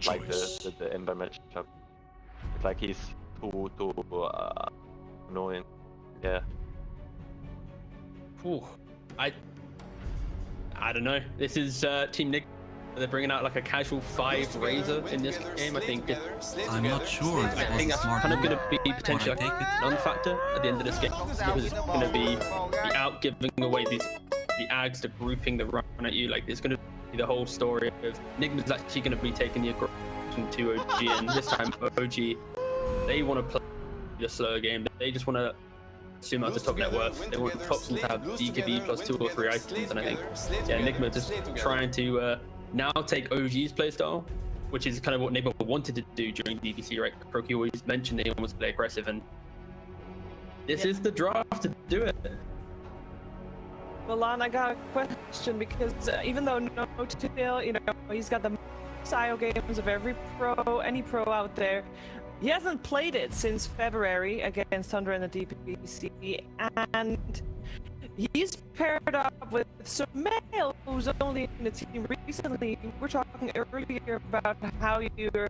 like the Ember matchup. It's like he's too annoying. Yeah. Ooh, I don't know. This is Team Nick. They're bringing out like a casual 5 Razor in this game. I think. I'm not sure. I think that's kind of going to be potentially like a non-factor at the end of this game because it's going to be out giving away the ags, the grouping, the run at you. Like it's going to be the whole story of Nigma's actually going to be taking the aggression to OG, and this time OG, they want to play the slower game. They just want to assume out the top net worth. They want the Thompson to have DKB plus 2 or 3 items, and I think Nigma just trying to now take OG's playstyle, which is kind of what Nigma wanted to do during DDC, right? Kroki always mentioned they almost play aggressive, and this is the draft to do it. Milan, I got a question because even though No-Tail, he's got the most IO games of any pro out there, he hasn't played it since February against Thunder in the DPC, and he's paired up with Sumail, who's only in the team recently. We're talking earlier about how your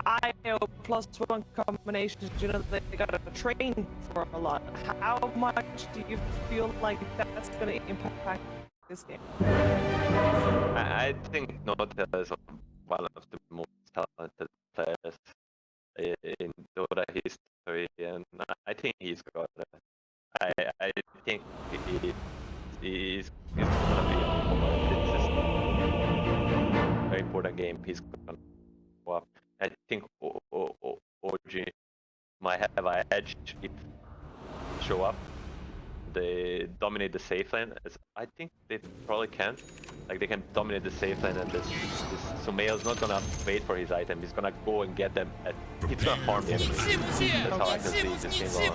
IO +1 combinations, they gotta train for a lot. How much do you feel like that's gonna impact this game? I think No-Tail is one of the most talented players in Dota history, and I think he's got it. I think he's gonna be a very important game. He's gonna go up. I think OG might have an edge if they show up. They dominate the safe lane. I think they probably can. Like they can dominate the safe lane, and this Sumail's not gonna wait for his item. He's gonna go and get them. He's gonna farm the enemy. That's how I can see this game going.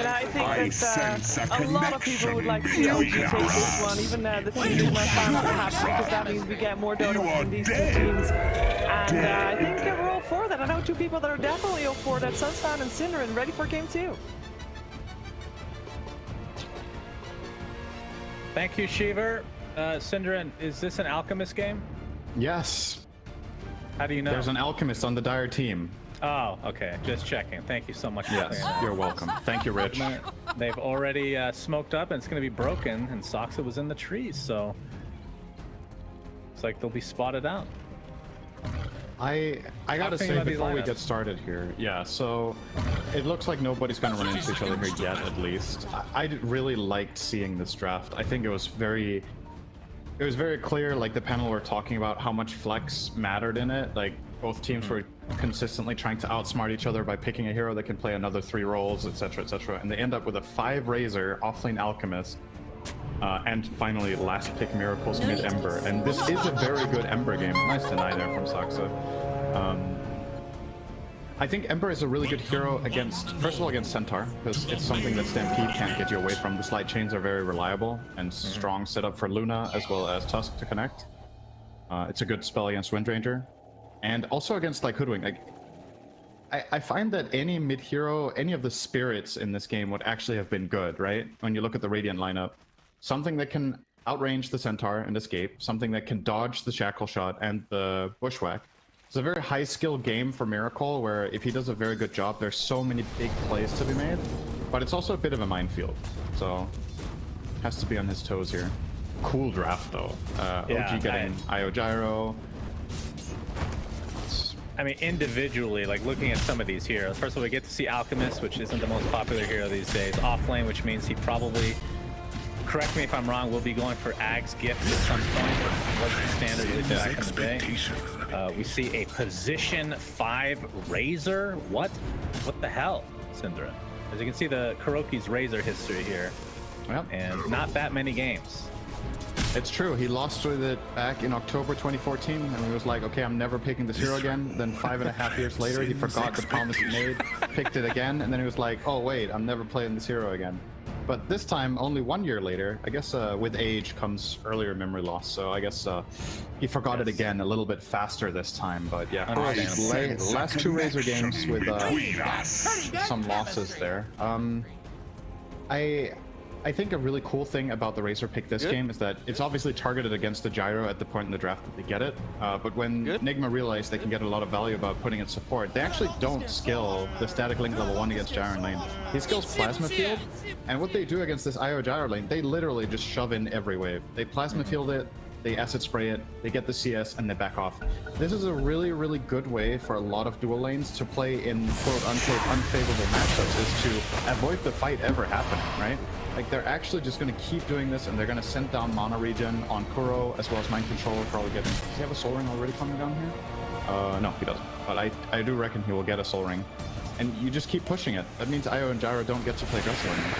I think that a lot of people would like to see OG take this one. Even the team might find out happy because that means we get more Dota from these 2 teams. And I think we're all for that. I know 2 people that are definitely all for that: Sunspam and Synderen, ready for game 2. Thank you, Shiver. Synderen, is this an Alchemist game? Yes. How do you know? There's an Alchemist on the Dire team. Oh, okay. Just checking. Thank you so much for Yes, you're welcome. Thank you, Rich. They've already smoked up, and it's going to be broken, and Soxa was in the trees, so it's like they'll be spotted out. I gotta say, before we get started here, yeah, so it looks like nobody's gonna run into each other here yet, at least. I really liked seeing this draft. I think it was very clear, like the panel were talking about how much flex mattered in it. Like both teams were consistently trying to outsmart each other by picking a hero that can play another 3 roles, etc., etc., and they end up with a 5 Razor, offlane Alchemist, and finally last pick Miracles mid Ember, and this is a very good Ember game. Nice deny there from Soxa. I think Ember is a really good hero against, first of all, against Centaur, because it's something that Stampede can't get you away from. The slide chains are very reliable and strong setup for Luna as well as Tusk to connect. It's a good spell against Windranger, and also against like Hoodwink. Like, I find that any mid hero, any of the spirits in this game would actually have been good, right? When you look at the Radiant lineup. Something that can outrange the Centaur and escape, something that can dodge the Shackle Shot and the Bushwhack. It's a very high skill game for Miracle, where if he does a very good job, there's so many big plays to be made, but it's also a bit of a minefield, so has to be on his toes here. Cool draft though. OG getting IO Gyro. I mean, individually, like looking at some of these heroes, first of all, we get to see Alchemist, which isn't the most popular hero these days, offlane, which means he probably, correct me if I'm wrong, we'll be going for Ag's Gift at some point. What's the standard really back in the day? We see a position 5 Razor. What the hell, Synderen? As you can see, the Kuroki's Razor history here. Yep. And not that many games. It's true. He lost with it back in October 2014, and he was like, okay, I'm never picking this hero again. Then 5.5 years later, he forgot the promise he made, picked it again, and then he was like, oh wait, I'm never playing this hero again. But this time, only 1 year later, I guess with age comes earlier memory loss, so I guess he forgot it again a little bit faster this time. But yeah, last 2 Razor games with some losses there. I think a really cool thing about the Razor pick this game is that it's obviously targeted against the gyro at the point in the draft that they get it. But when Nigma realized they can get a lot of value about putting in support, they actually don't skill the static link level 1 against gyro in lane. He skills Plasma Field, and what they do against this IO gyro lane, they literally just shove in every wave. They Plasma Field it, they acid spray it, they get the CS, and they back off. This is a really, really good way for a lot of dual lanes to play in quote-unquote unfavorable matchups, is to avoid the fight ever happening, right? Like, they're actually just going to keep doing this, and they're going to send down mana regen on Kuro, as well as Mind Control, probably getting... Does he have a Soul Ring already coming down here? No, he doesn't. But I do reckon he will get a Soul Ring. And you just keep pushing it. That means Io and Gyro don't get to play Jungler anymore.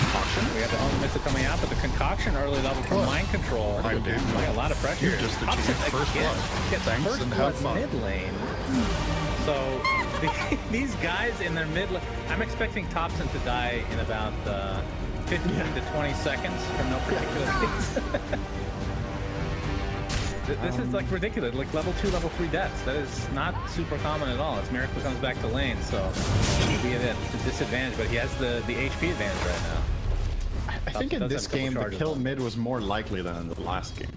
Concoction? We have the Element Missile coming out, but the Concoction early level from Mind Control. Like a lot of pressure. Just achieved first blood. Gets first blood mid lane. So these guys in their mid lane, I'm expecting Thompson to die in about 15 to 20 seconds from no particular reason. This is like ridiculous, like level 2, level 3 deaths. That is not super common at all. As Miracle comes back to lane, so he'll be at a disadvantage, but he has the HP advantage right now. I think in this game, the kill mid was more likely than in the last game.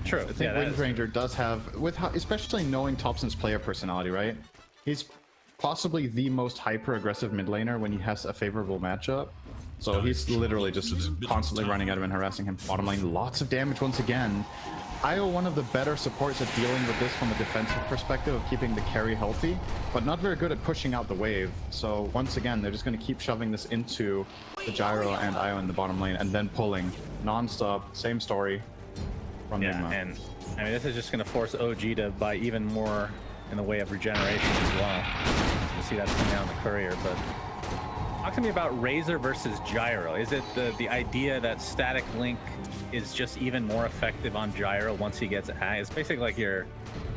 True. I think Wind Ranger does have, with how, especially knowing Thompson's player personality, right? He's possibly the most hyper-aggressive mid laner when he has a favorable matchup. So he's literally just constantly running at him and harassing him. Bottom lane, lots of damage once again. Io, one of the better supports at dealing with this from a defensive perspective of keeping the carry healthy, but not very good at pushing out the wave. So once again, they're just going to keep shoving this into the Gyro and Io in the bottom lane, and then pulling non-stop. Same story from Nigma. And I mean, this is just going to force OG to buy even more in the way of regeneration as well. You see that coming out in the courier, but talk to me about Razor versus Gyro. Is it the idea that static link is just even more effective on Gyro once he gets ag? It's basically like you're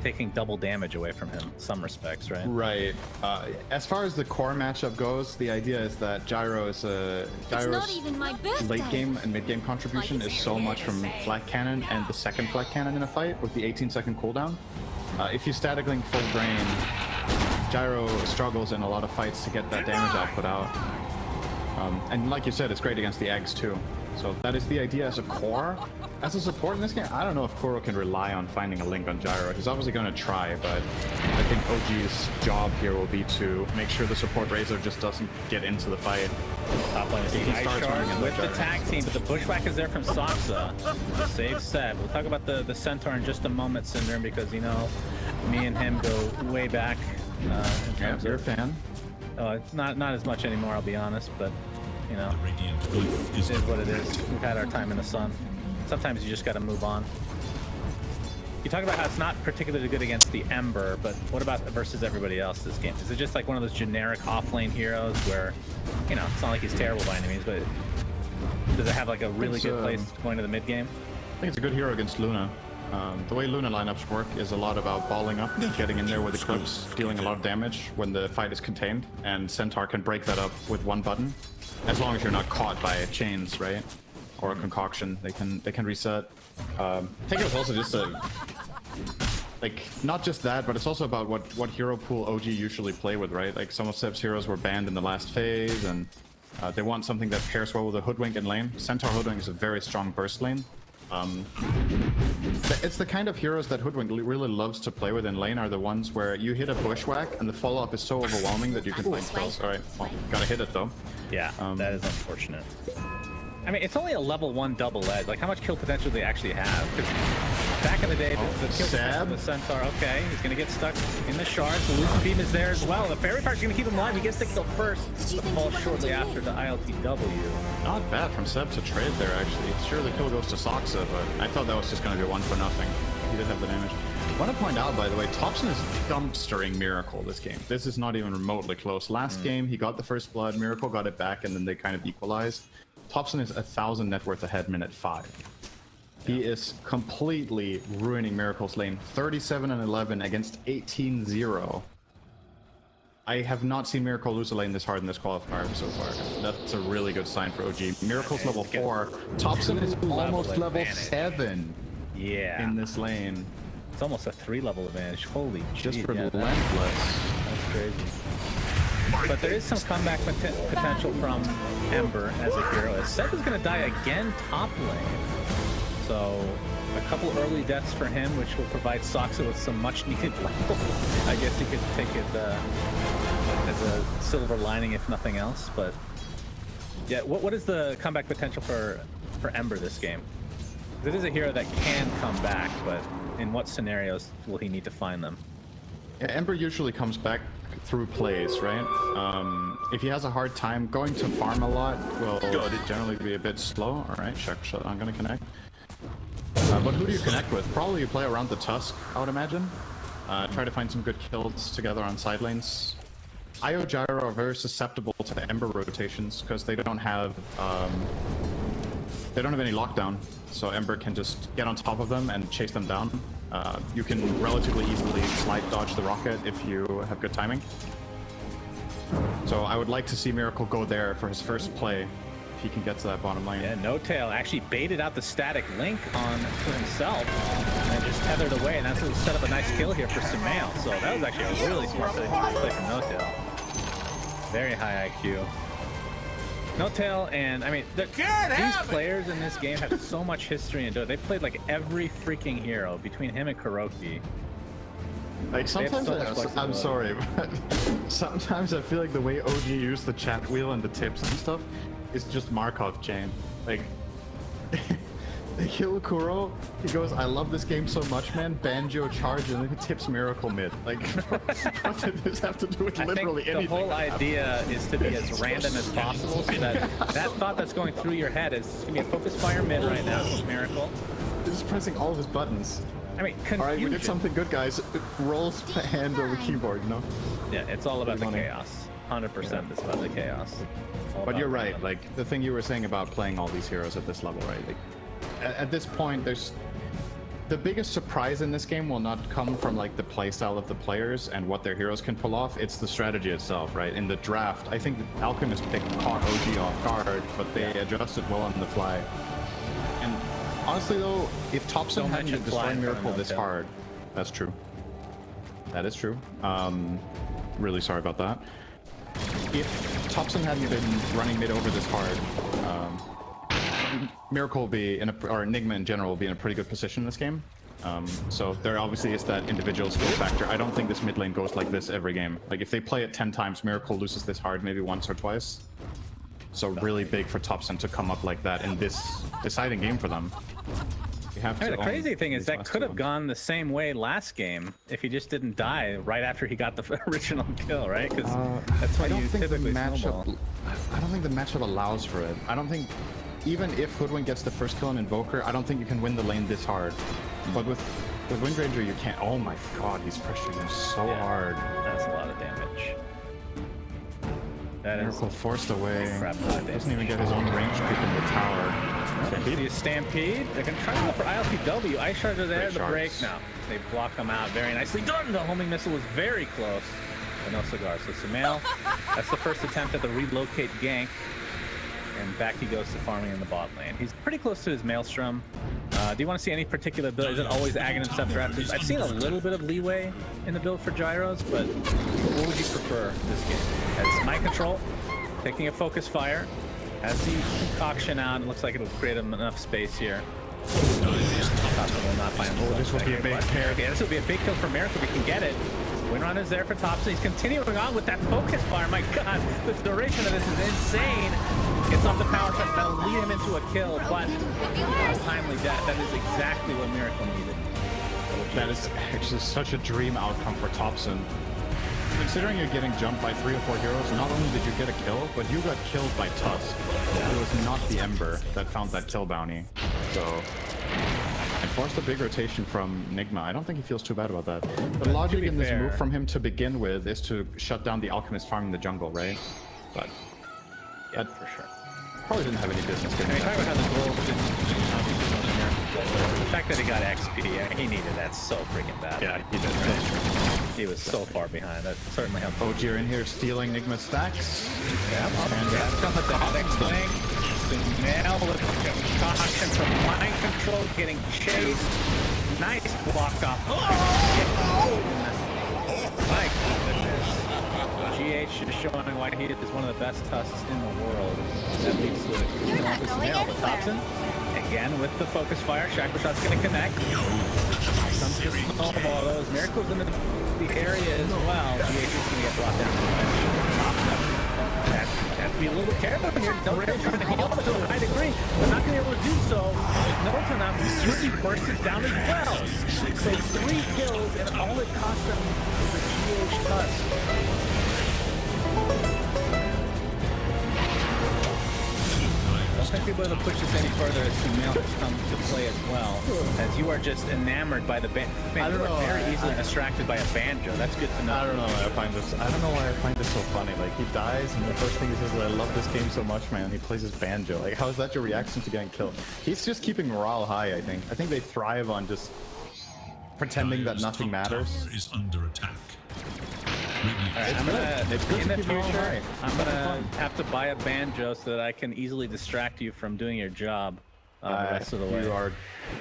taking double damage away from him in some respects, right? Right. As far as the core matchup goes, the idea is that Gyro's late game and mid game contribution is so much from flat cannon and the second flat cannon in a fight with the 18-second cooldown. If you static link full drain, Gyro struggles in a lot of fights to get that damage output out. And like you said, it's great against the eggs too. So that is the idea as a core. As a support in this game, I don't know if Kuro can rely on finding a link on Gyro. He's obviously going to try, but I think OG's job here will be to make sure the support Razor just doesn't get into the fight. Top lane is the Ice Shard with the tag team, but the Bushwhack is there from Saksa. Save Seb. We'll talk about the Centaur in just a moment, Syndrome, because, you know, me and him go way back. Yeah, you're a fan. It's not as much anymore, I'll be honest, but, you know, it is what it is. We've had our time in the sun. Sometimes you just got to move on. You talk about how it's not particularly good against the Ember, but what about versus everybody else this game? Is it just like one of those generic off-lane heroes where, you know, it's not like he's terrible by any means, but does it have like a really good place going to the mid game? I think it's a good hero against Luna. The way Luna lineups work is a lot about balling up, getting in there with the clips, dealing a lot of damage when the fight is contained, and Centaur can break that up with one button, as long as you're not caught by chains, right? Or a concoction, they can reset. I think it's also just like, not just that, but it's also about what hero pool OG usually play with, right? Like, some of Seb's heroes were banned in the last phase, and they want something that pairs well with a Hoodwink in lane. Centaur Hoodwink is a very strong burst lane. It's the kind of heroes that Hoodwink really loves to play with in lane, are the ones where you hit a Bushwhack and the follow-up is so overwhelming that you can find spells. Alright, well, gotta hit it though. Yeah, that is unfortunate. I mean, it's only a level 1 double edge. Like, how much kill potential do they actually have? Because back in the day, the kill potential of the Centaur, okay, he's going to get stuck in the shards. The Lucid Beam is there as well. The Fairy Fire's going to keep him alive. He gets the kill first, but falls shortly after the ILTW. Not bad from Seb to trade there, actually. Sure, the kill goes to Saksa, but I thought that was just going to be 1 for nothing. He did have the damage. I want to point out, by the way, Thompson is dumpstering Miracle this game. This is not even remotely close. Last game, he got the first blood, Miracle got it back, and then they kind of equalized. Thompson is 1,000 net worth ahead minute 5. He is completely ruining Miracle's lane. 37 and 11 against 18-0. I have not seen Miracle lose a lane this hard in this qualifier so far. That's a really good sign for OG. Miracle's level 4. Thompson is almost level 7 in this lane. It's almost a 3-level advantage. Holy just geez, relentless. That's crazy. But there is some comeback potential from Ember as a hero. As Seth is going to die again top lane. So a couple early deaths for him, which will provide Soxa with some much needed level. I guess you could take it as a silver lining if nothing else. But yeah, what is the comeback potential for Ember this game? It is a hero that can come back, but in what scenarios will he need to find them? Yeah, Ember usually comes back through plays, right? If he has a hard time, going to farm a lot will generally be a bit slow. All right, shut. I'm gonna connect. But who do you connect with? Probably you play around the Tusk, I would imagine. Try to find some good kills together on side lanes. Io Gyro are very susceptible to the Ember rotations because they don't have any lockdown, so Ember can just get on top of them and chase them down. You can relatively easily slide dodge the rocket if you have good timing. So I would like to see Miracle go there for his first play, if he can get to that bottom lane. Yeah, No Tail actually baited out the static link on to himself and just tethered away, and that's going to set up a nice kill here for Sumail. So that was actually a really smart play from No Tail. Very high IQ. No Tail, and I mean, these players in this game have so much history in Dota. They played like every freaking hero between him and Kuroki. Like sometimes, I'm sorry, but sometimes I feel like the way OG used the chat wheel and the tips and stuff is just Markov chain. Like, they kill Kuro, he goes, I love this game so much, man, Banjo charge, and then he tips Miracle mid. Like, what did this have to do with literally anything? The whole idea is to be as random as possible, so that thought that's going through your head is going to be a focus fire mid right now, Miracle. He's just pressing all of his buttons. I mean, confusion. Alright, we did something good, guys. Rolls hand over keyboard, you know? Yeah, it's all about the chaos. 100% it's about the chaos. But you're right, like, the thing you were saying about playing all these heroes at this level, right? Like, at this point, there's... The biggest surprise in this game will not come from, like, the playstyle of the players and what their heroes can pull off. It's the strategy itself, right? In the draft, I think the Alchemist pick caught OG off guard, but they adjusted well on the fly. And honestly, though, if Thompson hadn't been destroying Miracle this hard... That's true. That is true. Really sorry about that. If Thompson hadn't been running mid over this hard, Miracle will be in or Nigma in general will be in a pretty good position in this game. So there obviously is that individual skill factor. I don't think this mid lane goes like this every game. Like if they play it 10 times, Miracle loses this hard maybe once or twice. So really big for Thompson to come up like that in this deciding game for them. I mean, the crazy thing is that could have gone the same way last game if he just didn't die right after he got the original kill, right? Because that's when you typically snowball. I don't think the matchup allows for it. I don't think, even if Hoodwink gets the first kill on Invoker, I don't think you can win the lane this hard. But with Windranger, you can't. Oh my god, he's pressuring him so hard. That's a lot of damage. That Miracle forced away. Doesn't Doesn't even get his own range creep in the tower. Stampede. Stampede. They're gonna try to go for ILPW. Ice Shards are there. The break. No, they block them out. Very nicely done. The homing missile was very close. But no cigar. So Sumail, that's the first attempt at the relocate gank. And back he goes to farming in the bot lane. He's pretty close to his Maelstrom. Do you want to see any particular build? Is it always Aghanim Subdrafts? I've seen a little bit of leeway in the build for Gyros, but what would you prefer this game? As Mind Control, taking a focus fire, has the concoction out. It looks like it'll create enough space here. This will be a big pair. Yeah, this will be a big kill for Miracle if we can get it. Windrunner is there for Thompson. He's continuing on with that focus fire. My god, the duration of this is insane. Gets off the power shot. That'll lead him into a kill, but timely death. That is exactly what Miracle needed. That is actually such a dream outcome for Thompson. Considering you're getting jumped by 3 or 4 heroes, not only did you get a kill, but you got killed by Tusk. It was not the Ember that found that kill bounty. So, and forced a big rotation from Nigma. I don't think he feels too bad about that. The logic in this move from him to begin with is to shut down the Alchemist farming the jungle, right? But yeah, for sure. Probably didn't have any business doing that. Talk about how the goals the fact that he got XP, he needed that so freaking bad. Yeah, he did. He was so far behind. That certainly helped. OG are in here stealing Nigma stacks. Yeah, and the next thing. Sumail with caution from Mind Control, getting chased. Nice block off. Oh! My goodness. GH just showing why he is one of the best tusks in the world. That leads to You're an not office going nail. But anywhere. Thompson, again with the focus fire. Shackle shot's going to connect. Comes to snowball those. Miracle's in the area as well. GH is going to get brought down to the bench. Have to be a little bit careful here. Don't try to heal to a high degree, but not going to be able to do so. Nota now really bursted down as well. So 3 kills, and all it cost them is a GH tusk. I don't think we'll be able to push this any further as Sumail comes to play as well. As you are just enamored by the band. I don't know. Very easily distracted by a banjo. That's good to know. I don't know why I find this. I don't know why I find this so funny. Like he dies, and the first thing he says is, "I love this game so much, man." He plays his banjo. Like, how is that your reaction to getting killed? He's just keeping morale high. I think. I think they thrive on just pretending that nothing matters. Is under attack. Alright, I'm It's good in to the keep morale future, high. I'm gonna have to buy a banjo so that I can easily distract you from doing your job the rest of the way. You are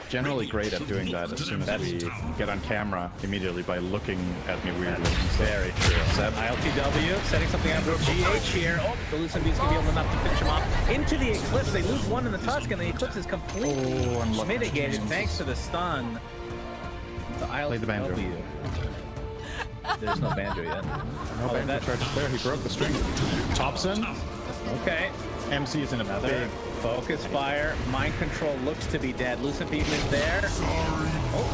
generally great at doing that as soon as we get on camera immediately by looking at me weirdly. Very true. ILTW setting something up with GH here. Oh, the Lucent Beast gonna be able enough to finish him off into the Eclipse. They lose one in the Tusk, and the Eclipse is completely mitigated thanks to the stun. The Play the banjo. ILTW. There's no banjo yet. No banjo charges there. He broke the string. Thompson. Okay. MC is in a big Focus fire. Mind control looks to be dead. Lucent Beam is there. Oh,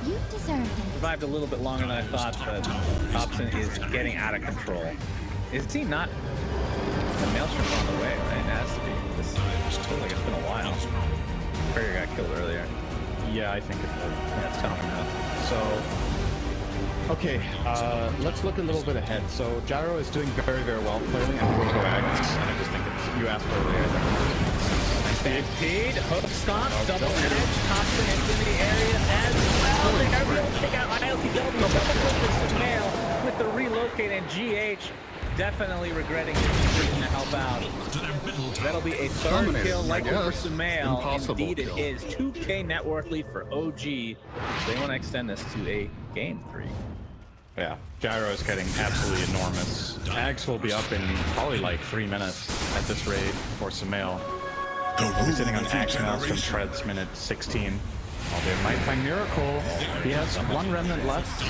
You deserve it. survived a little bit longer than I thought, but Thompson is getting out of control. Is he not? The Maelstrom's on the way, right? It has to be. This feels like it's been a while. Courier got killed earlier. Yeah, I think it did. Yeah, it's coming now. So, okay, let's look a little bit ahead. So, Gyro is doing very, very well clearly, and Robo Agnes, and I just think it's, you asked earlier. Stampede, hook stomp, double edge, Thompson is in the area as well. They are able to take out ILTW, double focus to Mail with the relocate, and GH definitely regretting his decision to help out. That'll be a third kill like over Sumail. Indeed it is. 2K net worth lead for OG. They want to extend this to a game 3. Yeah, Gyro is getting absolutely enormous. Ags will be up in probably like 3 minutes at this rate for Sumail. We'll be sitting on Axe Maelstrom Treads minute 16. Oh, they might find Miracle. He has 1 remnant left.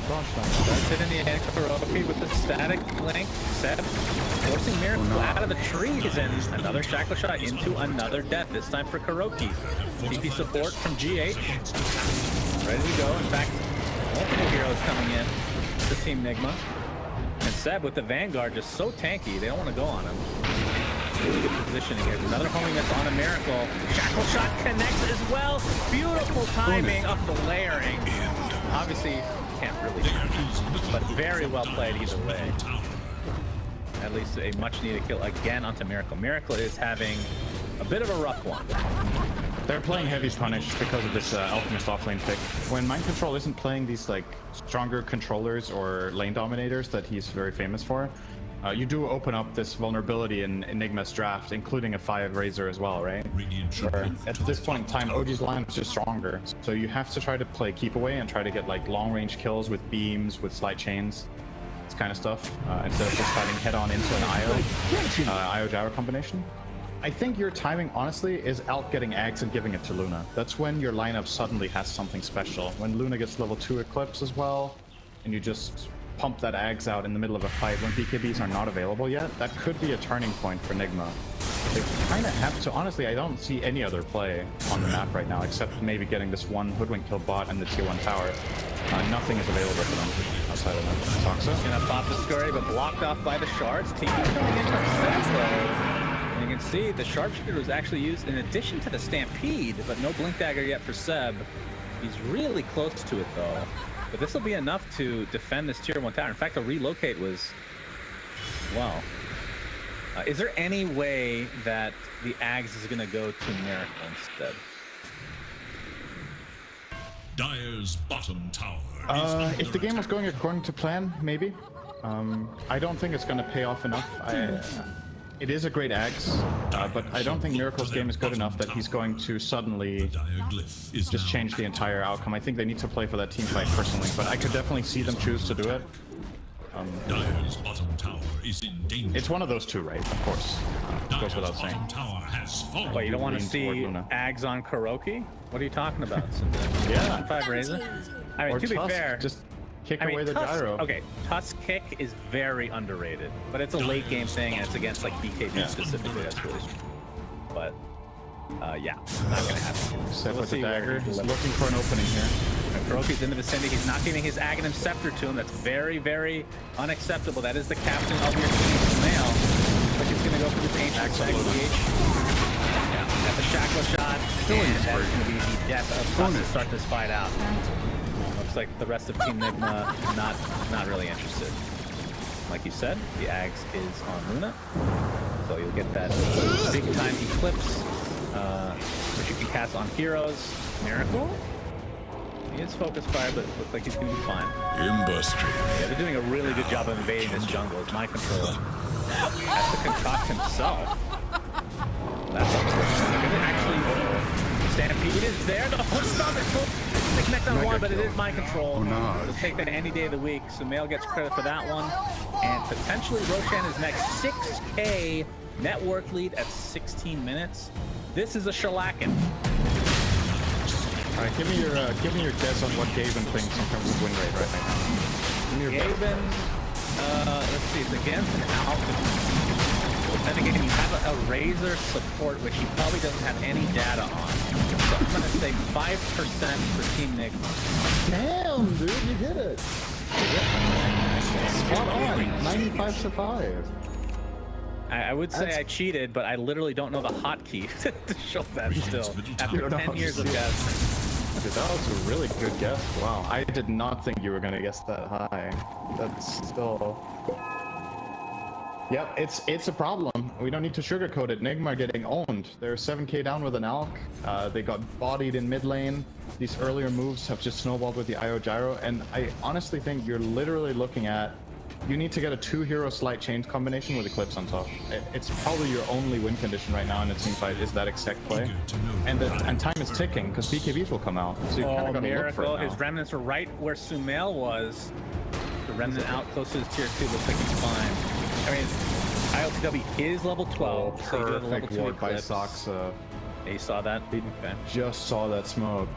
That's it in the end. Kuroki with the static link. Seb forcing Miracle out of the trees, and another shackle shot into another death. This time for Kuroki. TP support from GH. Ready to go. In fact, multiple heroes coming in to Team Nigma. And Seb with the Vanguard just so tanky, they don't want to go on him. Really good positioning here. Another homing that's on a Miracle. Shackle shot connects as well. Beautiful timing of the layering. Obviously, can't really, but very well played either way. At least a much needed kill again onto Miracle. Miracle is having a bit of a rough one. They're playing heavy punish because of this Alchemist offlane pick. When Mind Control isn't playing these like stronger controllers or lane dominators that he's very famous for, you do open up this vulnerability in Enigma's draft, including a 5 Razor as well, right? Where at this point in time, OG's lineup is just stronger. So you have to try to play keep away and try to get like long range kills with beams, with slide chains, this kind of stuff, instead of just fighting head on into an IO Gyro combination. I think your timing, honestly, is out getting Ags and giving it to Luna. That's when your lineup suddenly has something special. When Luna gets level 2 Eclipse as well, and you just pump that Ags out in the middle of a fight when BKBs are not available yet, that could be a turning point for Nigma. They kind of have to, honestly, I don't see any other play on the map right now, except maybe getting this one Hoodwink kill bot and the tier 1 tower. Nothing is available for them outside of that. Toxa? Gonna pop the scurry, but blocked off by the shards. TP coming in from Seb. And you can see the sharpshooter was actually used in addition to the stampede, but no blink dagger yet for Seb. He's really close to it though. But this will be enough to defend this tier 1 tower. In fact, the relocate was, well. Is there any way that the Ags is going to go to Miracle instead? Dire's bottom tower. If the game was going according to plan, maybe. I don't think it's going to pay off enough. It is a great Axe, but I don't think Miracle's game is good enough that he's going to suddenly just change the entire outcome. I think they need to play for that team fight personally, but I could definitely see them choose to do it. Dire's bottom tower is in danger. It's one of those two, right? Of course. Goes without saying. Tower has fallen. Wait, you don't want to Lean see toward Luna. Ags on Kuroki? What are you talking about? Yeah. 5 Razor? I mean, Or to be Tusk, fair, just kick I mean, away the Tusk, gyro. okay, Tusk kick is very underrated, but it's a late game thing and it's against like BKB specifically. That's really strong. But yeah, not gonna happen. Except We'll with the see where dagger, he he's delivers. looking for an opening here. Kuroki's in the vicinity. He's not giving his Aghanim Scepter to him. That's very, very unacceptable. That is the captain of your team, Male. But he's gonna go for this ancient engage. Yeah, got the shackle shot. And that's gonna be the death of Tusk to start this fight out. Looks like the rest of Team Nigma not really interested. Like you said, the Ags is on Luna, so you'll get that big time Eclipse, which you can cast on heroes. Miracle. He is focus fire, but looks like he's gonna be fine. Industry. Yeah, they're doing a really good job of invading this jungle. It's mind control. Has to concoct himself. That's gonna actually Stampede is there. The hook stop is full. They connect on one, but it is mind control. Oh, no. We'll take that any day of the week. So Male gets credit for that one. And potentially Roshan is next. 6K network lead at 16 minutes. This is a shellacking. All right, give me your guess on what Gaben thinks in terms of win rate right now. Give me your bet. Gaben, let's see, it's against an Alchemy. Then again, you have a Razor support, which he probably doesn't have any data on. So I'm gonna say 5% for Team Nigma. Damn, dude, you hit it. Spot on. 95 to 5. I would say I cheated, but I literally don't know the hotkey to show that still. After 10 years of guessing. Dude, that was a really good guess. Wow, I did not think you were gonna guess that high. That's still... Yep, it's a problem. We don't need to sugarcoat it. Nigma are getting owned. They're 7k down with an Alk. They got bodied in mid lane. These earlier moves have just snowballed with the IO Gyro, and I honestly think you're literally looking at... You need to get a 2-hero slight chain combination with Eclipse on top. It's probably your only win condition right now in a team fight is that exact play. And time is ticking because BKBs will come out. So you kind of got to look for it now. His remnants are right where Sumail was. The remnant out close to his tier 2 looks like he's fine. I mean, ILTW is level 12. So you do have a level 2 ward by Eclipse. Soxa. Yeah, you saw that? Okay. Just saw that smoke.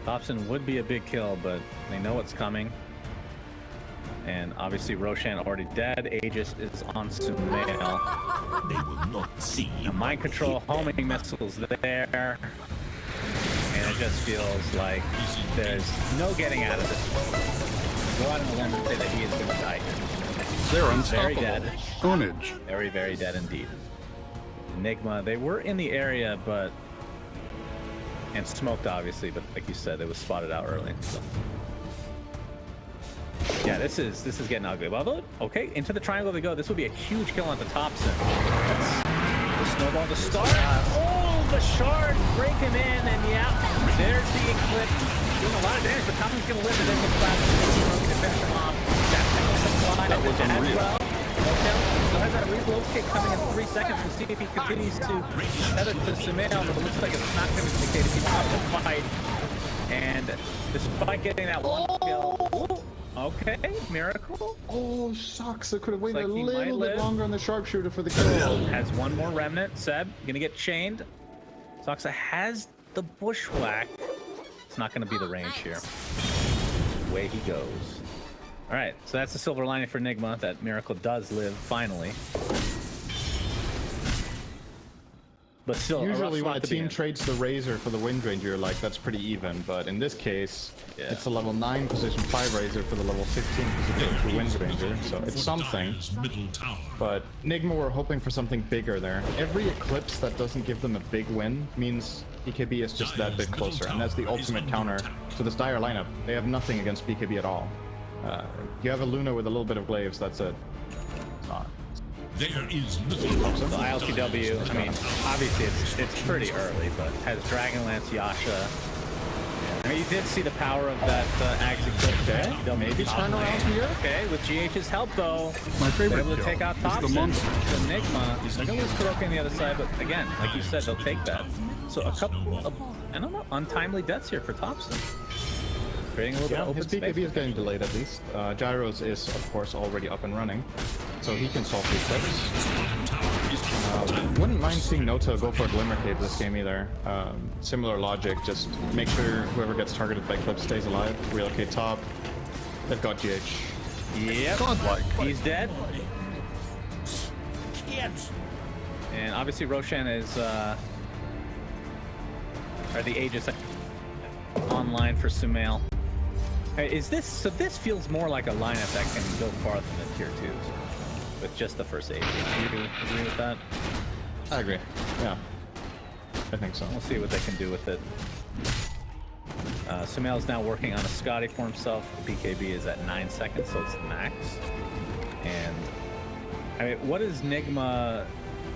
Thompson would be a big kill, but they know what's coming. And obviously Roshan already dead. Aegis is on Sumail. They will not see Now, mind control, homing missiles there. And it just feels like there's no getting out of this one. Go out on a limb and say that he is going to die. They're Very unstoppable. dead. Ownage. Very, very dead indeed. Enigma, they were in the area, but... And smoked, obviously, but like you said, it was spotted out early. So. Yeah, this is getting ugly. Well, okay, into the triangle they go. This would be a huge kill on the Thompson. That's the snowball to start. Oh, the shard break him in, and yeah, there's the Eclipse. Doing a lot of damage, but Thompson's gonna live, and then the flash to finish him off. That was unreal. Well. Okay, so has that reload kick coming in 3 seconds. We'll see if he continues to tether to Sumail, but it looks like it's not going to be the case. He's out to fight. And despite getting that one kill, okay, Miracle. Oh, shucks. I could have waited Like a he might little bit live. longer on the sharpshooter for the kill. Has one more remnant. Seb, gonna get chained. Soxa has the bushwhack. It's not gonna be the range here. Away he goes. All right, so that's the silver lining for Nigma, that Miracle does live finally. But still, Usually a rough when a spot to be team in. trades the Razor for the Wind Ranger, you're like, that's pretty even. But in this case, it's a level 9 position 5 Razor for the level 15 position 2 Wind Ranger. So it's something. middle tower. But Nigma were hoping for something bigger there. Every Eclipse that doesn't give them a big win means BKB is just that bit closer. And that's the ultimate counter to this Dire lineup. They have nothing against BKB at all. You have a Luna with a little bit of glaives, that's it. It's not. There is little So ILTW, I mean, obviously it's pretty early, but has Dragonlance, Yasha, and I mean, you did see the power of that Ags equip there. They'll Maybe turn around here. Okay, with GH's help though, My they're favorite able to kill take out is the Thompson, monster. the Nigma. They're gonna lose Kuroki on the other side, but again, like you said, they'll take that. So a couple of, I don't know, untimely deaths here for Thompson. Creating a little bit of open His space. BKB is getting delayed at least. Gyros is, of course, already up and running, so he can solve these clips. Wouldn't mind seeing Nota go for a Glimmer Cape this game either. Similar logic, just make sure whoever gets targeted by clips stays alive. Relocate top. They've got GH. Yep, Godlike. he's dead. And obviously Roshan is, or the Aegis online for Sumail. Hey, is this, so this feels more like a lineup that can go farther than tier 2s with just the first Aegis. Do you agree with that? I agree. Yeah. I think so. We'll see what they can do with it. Sumail is now working on a Scotty for himself. The BKB is at 9 seconds, so it's the max. And I mean, what is Nigma?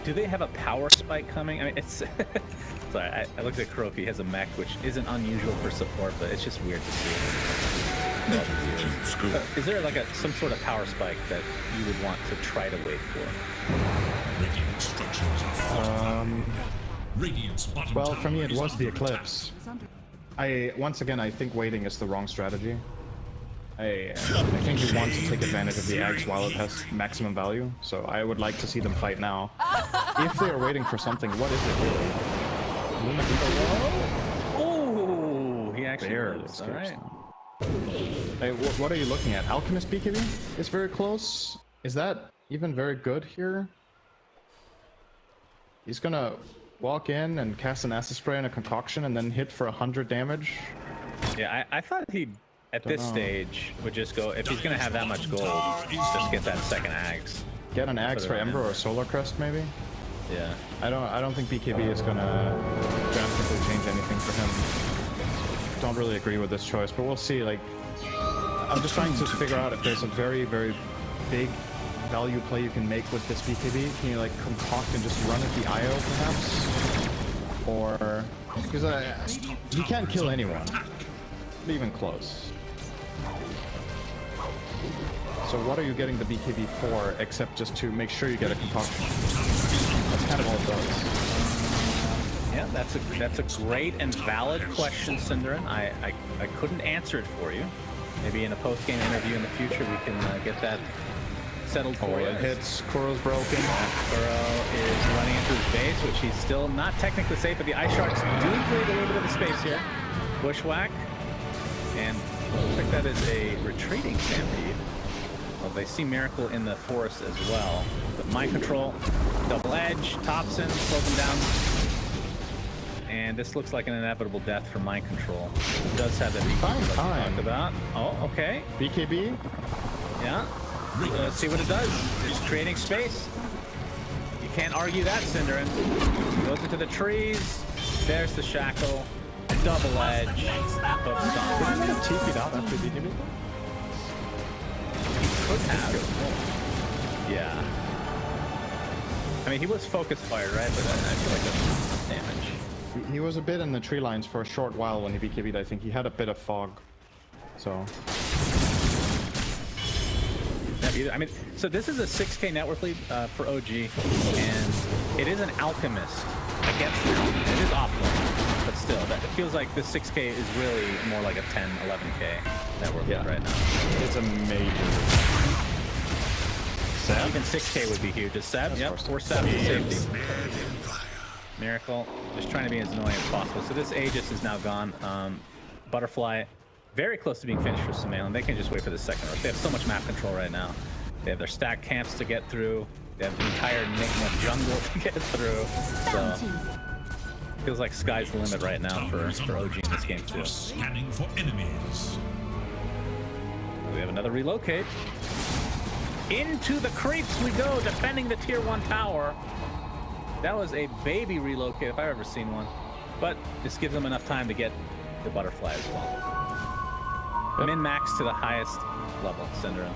Do they have a power spike coming? I mean, it's sorry, I looked at Kuroki. He has a mech, which isn't unusual for support, but it's just weird to see. Is there like some sort of power spike that you would want to try to wait for? Radiant structures are fortified. Radiant's bottom Well, tower for me, it is was the under Eclipse. Once again, I think waiting is the wrong strategy. I think you want to take advantage of the Ags while it has maximum value, so I would like to see them fight now. If they are waiting for something, what is it really? Oh, he actually Barely lives. All escapes right. now. Hey, what are you looking at? Alchemist BKB? It's very close. Is that even very good here? He's gonna walk in and cast an acid spray and a concoction and then hit for 100 damage. Yeah, I thought he'd at this stage would just go, if he's gonna have that much gold, just get that second Ags. Get an Axe for Put it on Ember or Ember. Solar Crest maybe. Yeah. I don't think BKB is gonna drastically change anything for him. Don't really agree with this choice, but we'll see. Like, I'm just trying to figure out if there's a very, very big value play you can make with this BKB. Can you like concoct and just run at the IO perhaps? Or because he can't kill anyone, not even close. So what are you getting the BKB for, except just to make sure you get a concoction? That's kind of all it does. Yeah, that's a great and valid question, Cinderin. I couldn't answer it for you. Maybe in a post-game interview in the future we can get that settled for you. It hits. Kuro's broken. Kuro is running into his base, which he's still not technically safe, but the Ice Sharks do create a little bit of a space here. Bushwhack. And looks like that is a retreating Stampede. Well, they see Miracle in the forest as well. But Mind Control, Double Edge, Thompson, slows him down. And this looks like an inevitable death for Mind Control. It does have that BKB like we talked about. Oh, okay. BKB. Yeah. Let's see what it does. It's creating space. You can't argue that, Cinderin. Goes into the trees. There's the shackle. Double edge. Hook stomp. Did he TP'd out after BKB? Could have. Yeah. I mean, he was focus fired, right? But I feel like that's damage. He was a bit in the tree lines for a short while when he BKB'd. I think he had a bit of fog. So. I mean, so this is a 6K network lead for OG, and it is an Alchemist against the Alchemist. It is offline, but still, it feels like this 6K is really more like a 10, 11K network lead right now. It's a major. Seb? Even 6K would be huge. Is Seb? Yep, 4-7 to safety. Miracle, just trying to be as annoying as possible. So this Aegis is now gone. Butterfly, very close to being finished for Sumail, and they can just wait for the second rush. They have so much map control right now. They have their stacked camps to get through. They have the entire Nigma jungle to get through. So feels like sky's the limit right now for OG in this game too. Scanning for enemies. We have another relocate. Into the creeps we go, defending the tier 1 tower. That was a baby relocate if I've ever seen one. But this gives them enough time to get the butterfly as well. Min-max to the highest level, Cinderin.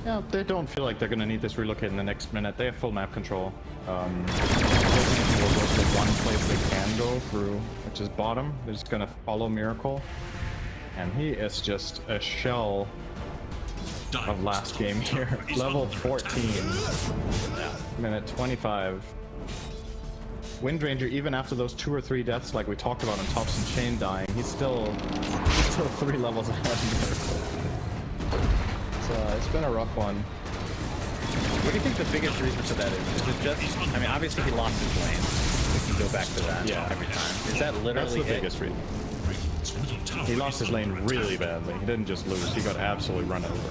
Yeah, they don't feel like they're gonna need this relocate in the next minute. They have full map control. Definitely will go to one place they can go through which is bottom. They're just gonna follow Miracle. And he is just a shell of last game here. Level 14. Minute 25. Wind Ranger, even after those 2 or 3 deaths like we talked about on Tops and Chain dying, he's still 3 levels ahead of Miracle. It's been a rough one. What do you think the biggest reason for that is? Is it just, I mean, obviously he lost his lane. We can go back to that every time. Is that literally That's the biggest reason. He lost his lane really badly. He didn't just lose, he got absolutely run over.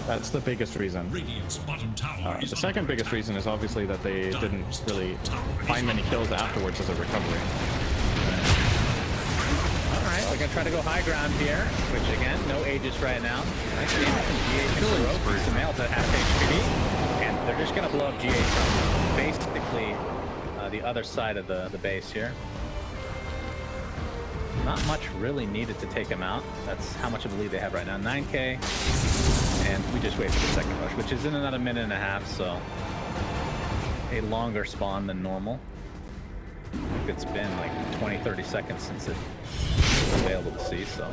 That's the biggest reason. The second biggest reason is obviously that they didn't really find many kills afterwards as a recovery. Alright, we're gonna try to go high ground here, which again, no Aegis right now. Nice damage from GH and Kuroki. Sumail to half HP, and they're just gonna blow up GH from basically the other side of the base here. Not much really needed to take him out. That's how much of a lead they have right now. 9k. And we just wait for the second rush, which is in another minute and a half, so a longer spawn than normal. I think it's been like 20-30 seconds since it was available to see, so.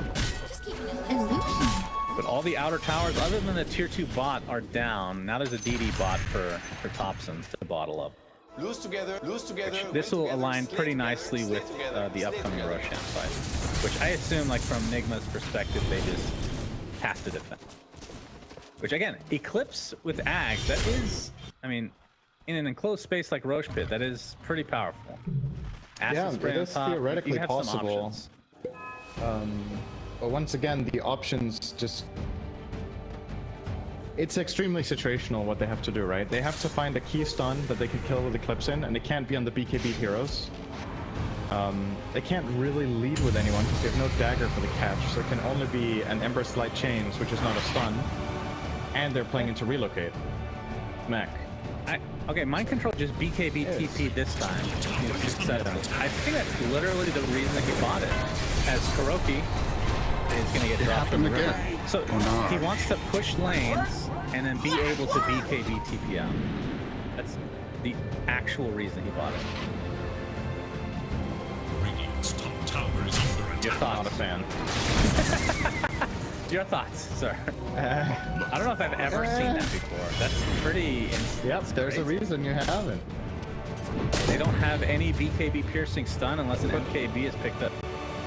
But all the outer towers, other than the tier 2 bot, are down. Now there's a DD bot for Thompson to bottle up. Lose together. This will align pretty nicely with the upcoming Roshan fight, which I assume, like from Nigma's perspective, they just have to defend. Which again, Eclipse with Ag, that is, I mean, in an enclosed space like Roche Pit, that is pretty powerful. Yeah, it is theoretically possible. But once again, the options just... It's extremely situational what they have to do, right? They have to find a key stun that they can kill with Eclipse in, and it can't be on the BKB heroes. They can't really lead with anyone because they have no dagger for the catch, so it can only be an Ember Light Chains, which is not a stun. And they're playing into relocate. Mac. Okay, Mind Control just BKB TP this time. I think that's literally the reason that he bought it. As Kuroki is going to get dropped from the river. So he wants to push lanes and then be able to BKB TP out. That's the actual reason he bought it. Radiant's top tower is under attack. Your thoughts? Not a fan. Your thoughts, sir? I don't know if I've ever seen that before. That's pretty... Yep, there's a reason you haven't. They don't have any BKB piercing stun unless an MKB is picked up.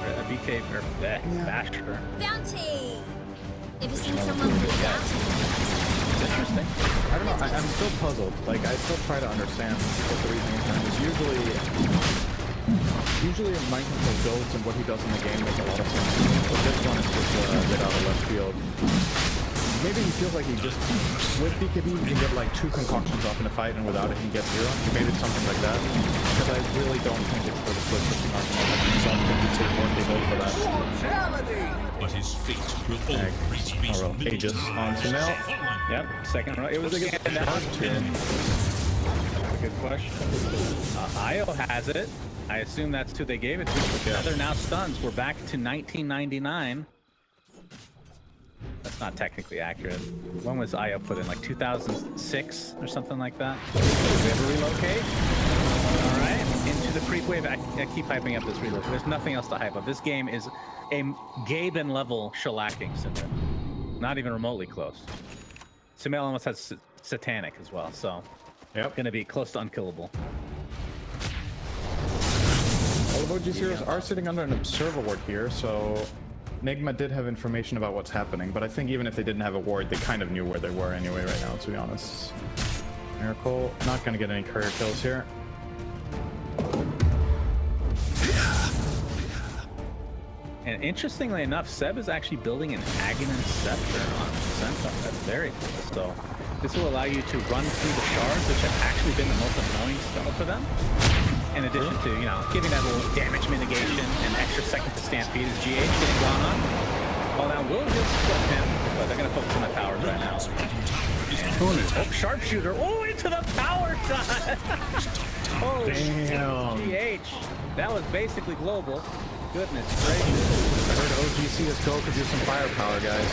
Or a BKB or Basher. Bounty! Ever seen someone with bounty? It's interesting. I don't know, I'm still puzzled. Like, I still try to understand what the reasoning is. Usually in Mind Control builds and what he does in the game makes a lot of sense. But this one is just a bit out of left field. Maybe he feels like he just, with BKB he can get like 2 concoctions off in a fight and without it he gets 0. Maybe it's something like that. Because I really don't think it's for the split pushing argument. So I think it's important to vote for that. But his fate will always be Aegis on Sumail. Yep, second row. It was again down. Good question. Io has it. I assume that's who they gave it to. They're now stuns. We're back to 1999. That's not technically accurate. When was Io put in? Like 2006 or something like that? We have a relocate. All right, into the creep wave. I keep hyping up this relocate. There's nothing else to hype up. This game is a Gaben level shellacking, not even remotely close. Sumail almost has Satanic as well, so gonna be close to unkillable. All of OG's heroes are sitting under an observer ward here, so Nigma did have information about what's happening, but I think even if they didn't have a ward, they kind of knew where they were anyway right now, to be honest. Miracle, not gonna get any courier kills here. And interestingly enough, Seb is actually building an Aghanim Scepter on Centaur. That's very cool. So this will allow you to run through the shards, which have actually been the most annoying spell for them. In addition to, you know, giving that little damage mitigation and extra second to Stampede as GH getting gone on. Well, now we'll just flip him, but they're going to focus on the towers right now. And, Sharpshooter. Oh, into the power shot! Oh, damn. GH. That was basically global. Goodness gracious. I heard OGC is go could use some firepower, guys.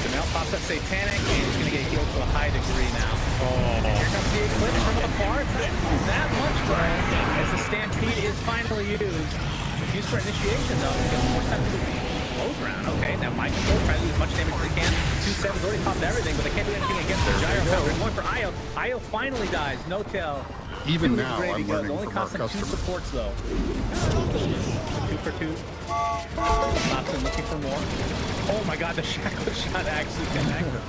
Sumail pops up Satanic, and he's going to get healed to a high degree now. Oh. And here comes the Eclipse from afar. That much as the Stampede is finally used. It's used for initiation though, to get more time to low ground. Okay, now my control trying to do as much damage as they can. 2-7's already popped everything, but they can't do anything against the gyro counter. One for Io. Io finally dies. No tail. Even now, I'm learning only from our cost them 2 customers. supports though. 2 for 2. Thompson looking for more. Oh my god, the shackle shot actually connected.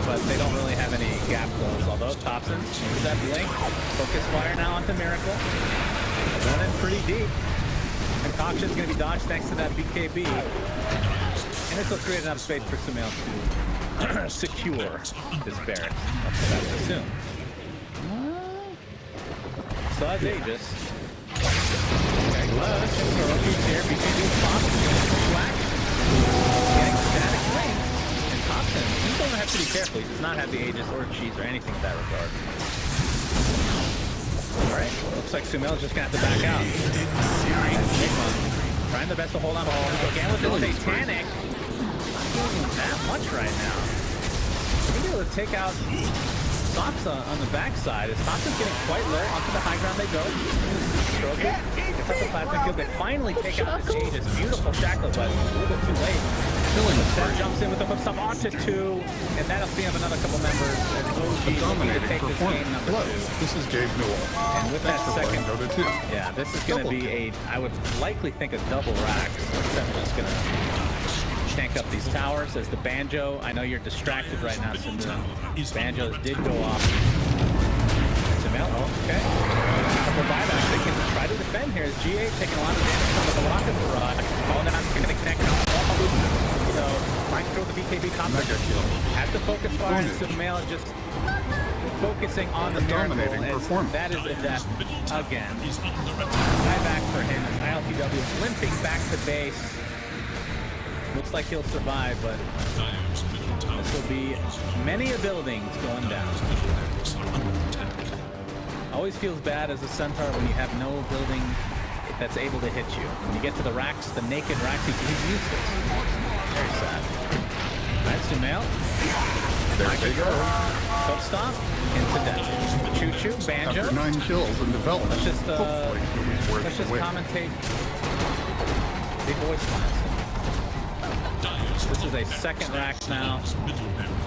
But they don't really have any gap close. Although Thompson uses that blink. Focus fire now onto Miracle. Going in pretty deep. Concoction's going to be dodged thanks to that BKB. And this will create enough space for Sumail to secure his barracks. That's assumed. So as Aegis. Okay, close. Heroki's here. BKB pop. Black. Getting static lane. And Thompson, he's going to have to be careful. He does not have the Aegis or cheese or anything in that regard. Alright, looks like Sumail's just going to have to back out. Alright, Nigma trying the best to hold on to all. Again with the Satanic. Not doing that much right now. He's able to take out Sansa on the backside. As Sansa's getting quite low, onto the high ground they go. Stroke it. Gets up the plasma field. They finally take out the Aegis. Beautiful shackle, but a little bit too late. That jumps in with the hook stop onto 2, and that'll free up another couple members. And OG Dominating to take this game number 2. This is Gabe Newell. And with that second, Dota 2. yeah, this is going to be a, I would likely think a double rack. So Seven's just going to tank up these towers. As the Banjo, I know you're distracted right now, so the Banjos did go off. Sumail, okay. A couple buybacks, they can try to defend here. As GA taking a lot of damage from the rocket barrage. Calling out, going to connect on all. So, might throw the BKB combo. At the focus fire, Sumail just focusing on the Miracle. And that is a death again. Buyback for him as ILTW is limping back to base. Looks like he'll survive, but this will be many a buildings going down. Always feels bad as a Centaur when you have no building that's able to hit you. When you get to the racks, the naked racks, he's useless. Very sad. Alright, Sumail. There they go. Hook stomp into death. Choo-choo, Banjo. After 9 kills in development. Let's just commentate the voice class. This is a second rack now.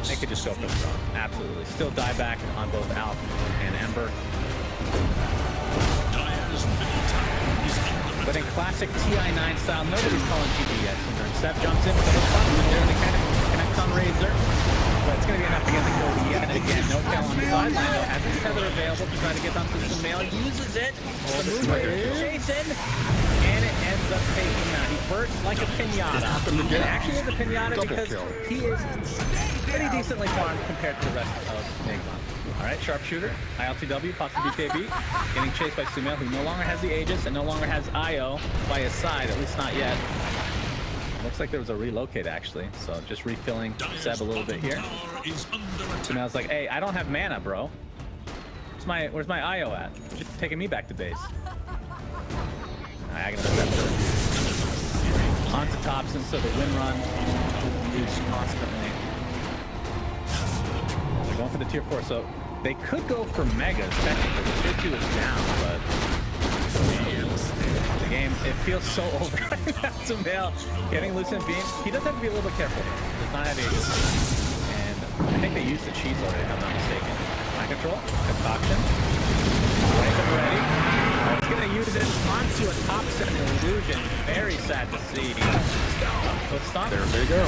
They could just go for the drop. Absolutely. Still die back on both Alp and Ember. But in classic TI9 style, nobody's calling GG yet. Seth jumps in with the hook button, and they connect on Razor. But it's going to be enough to get the kill yet again. No kill on the sideline, though. Has his tether available to try to get onto Sumail. Uses it. The movement is chasing. And it ends up taking out. He bursts like a pinata. It actually is a pinata because he is pretty decently farmed compared to the rest of Nigma. Alright, sharpshooter, ILTW, possibly BKB, getting chased by Sumail, who no longer has the Aegis and no longer has Io by his side, at least not yet. Looks like there was a relocate actually, so just refilling Seb a little bit here. Sumail's like, hey, I don't have mana, bro. Where's my Io at? Just taking me back to base. I gotta Scepter. Onto Thompson, so the win run is constantly. They're going for the tier 4, so they could go for Megas technically. The tier 2 is down, but the game, it feels so over right now. Sumail getting loose in beam. He does have to be a little bit careful. Does not have Aegis. And I think they used the cheese already, if I'm not mistaken. Mind control, concoction. Wake up ready. He's gonna use it onto a Thompson illusion. Very sad to see. So stop. There they go.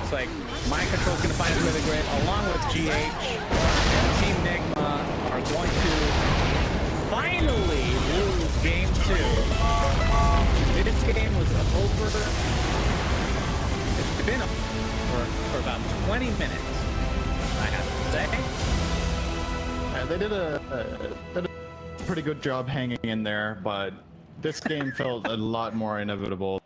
It's like mind control's gonna find it really great, along with GH and Team Nigma are going to finally lose game 2. This game was over. It's been over for about 20 minutes, I have to say. They did a pretty good job hanging in there, but this game felt a lot more inevitable